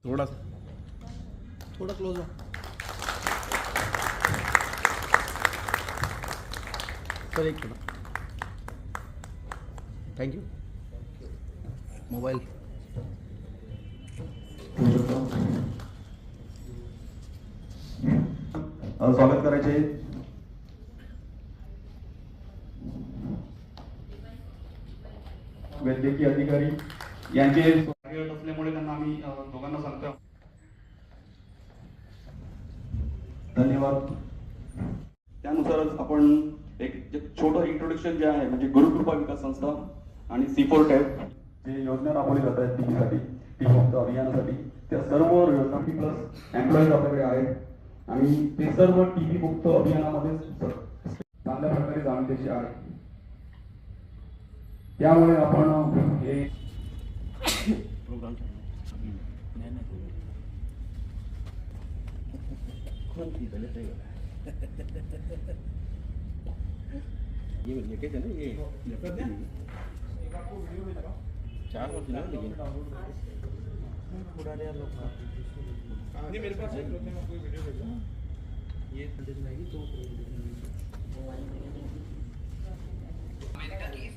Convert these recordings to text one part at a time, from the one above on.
थोड़ा क्लोज हो सर, एक थोड़ा। Thank you. मोबाइल स्वागत करायचे वैद्यकीय अधिकारी यांचे कार्यरत असल्यामुळे त्यांना आम्ही दोघांना सांगतो धन्यवाद। त्यानुसारच आपण एक छोटं इंट्रोडक्शन जे आहे म्हणजे गुरुकृपा विकास संस्था आणि C4 टॅब जे योजना राबवली जात आहेत टीबीसाठी, टीबी मुक्त अभियानासाठी, त्या सर्व योजना प्लस एम्प्लॉईज आपल्याकडे आहेत आणि ते सर्व टीबी मुक्त अभियानामध्ये चांगल्या प्रकारे जाणतेचे आहे। त्यामुळे आपण हे प्रोग्राम ये कैसे ना ये आपको वीडियो में लगा 4 वर्ष ना लेकिन पुराने लोग नहीं मेरे पास एक में कोई वीडियो भेजा ये कंडीशन आएगी तो अमेरिका की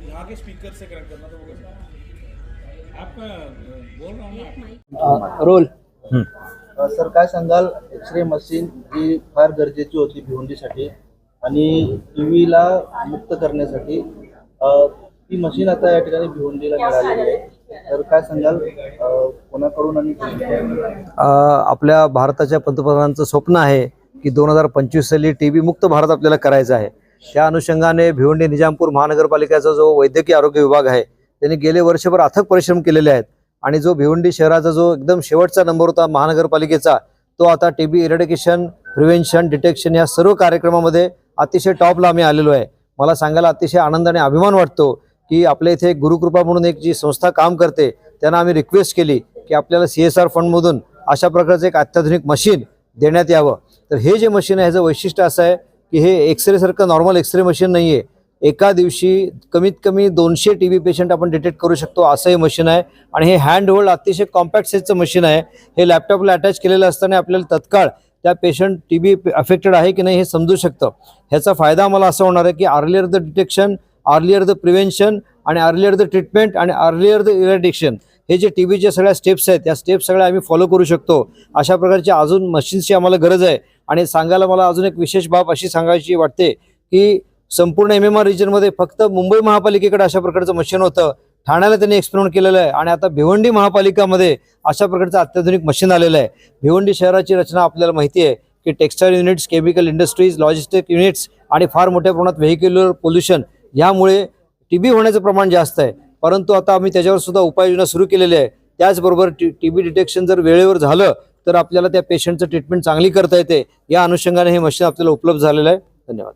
यहाँ के स्पीकर से कनेक्ट करना तो वो कैसे आप बोल रहा हूँ रोल सर काय सांगाल, एक्सरे मशीन ही फार गरजेची होती भिवंडीसाठी आणि टीव्हीला मुक्त करण्यासाठी ती मशीन आता या ठिकाणी भिवंडीला मिळालेली आहे। तर काय सांगाल कोणाकडून आणि आपल्या भारताच्या पंतप्रधानांचं स्वप्न आहे की 2025 साली टीबी मुक्त भारत आपल्याला करायचा आहे। त्या अनुषंगाने भिवंडी निजामपूर महानगरपालिकेचा जो वैद्यकीय आरोग्य विभाग आहे त्यांनी गेले वर्षभर अथक परिश्रम केलेले आहेत आणि जो भिवंडी शहराचा जो एकदम शेवटचा नंबर होता महानगरपालिकेचा तो आता टीबी इरेडिकेशन, प्रिव्हेन्शन, डिटेक्शन या सर्व कार्यक्रमामध्ये अतिशय टॉपला आम्ही आलेलो आहे। मला सांगायला अतिशय आनंद आणि अभिमान वाटतो की आपल्या इथे गुरुकृपा म्हणून एक जी संस्था काम करते त्यांना आम्ही रिक्वेस्ट केली की आपल्याला CSR फंडमधून अशा प्रकारचं एक अत्याधुनिक मशीन देण्यात यावं। तर हे जे मशीन आहे ह्याचं वैशिष्ट्य असं आहे की हे एक्सरे सारखं नॉर्मल एक्सरे मशीन नाही आहे। एका दिवशी कमीत कमी 200 टीबी पेशंट आपण डिटेक्ट करू शकतो असं हे मशीन आहे आणि हे हँड होल्ड अतिशय कॉम्पॅक्ट साईजचं मशीन आहे। हे लॅपटॉपला अटॅच केलेलं असताना आपल्याला तत्काळ त्या पेशंट टीबी अफेक्टेड आहे की नाही हे समजू शकतं। ह्याचा फायदा मला असं होणार आहे की earlier the detection, earlier the prevention आणि अर्लियर द ट्रीटमेंट आणि अर्लियर द इरेडिक्शन हे जे टीबीच्या सगळ्या स्टेप्स आहेत त्या स्टेप्स सगळ्या आम्ही फॉलो करू शकतो। अशा प्रकारच्या अजून मशीन्सची आम्हाला गरज आहे आणि सांगायला मला अजून एक विशेष बाब अशी सांगायची वाटते की संपूर्ण MMR रिजनमध्ये फक्त मुंबई महापालिकेकडे अशा प्रकारचं मशीन होतं, ठाण्याला त्यांनी एक्सपेरिमेंट केलेलं आहे आणि आता भिवंडी महापालिकामध्ये अशा प्रकारचं अत्याधुनिक मशीन आलेलं आहे। भिवंडी शहराची रचना आपल्याला माहिती आहे की textile units, chemical industries, logistic units आणि फार मोठ्या प्रमाणात व्हेहिक्युलर पोल्युशन यामुळे टीबी होण्याचं प्रमाण जास्त आहे, परंतु आता आम्ही त्याच्यावर सुद्धा उपाययोजना सुरू केलेली आहे। त्याचबरोबर टीबी डिटेक्शन जर वेळेवर झालं तर आपल्याला त्या पेशंटचं ट्रीटमेंट चांगली करता येते। या अनुषंगाने हे मशीन आपल्याला उपलब्ध झालेलं आहे। धन्यवाद।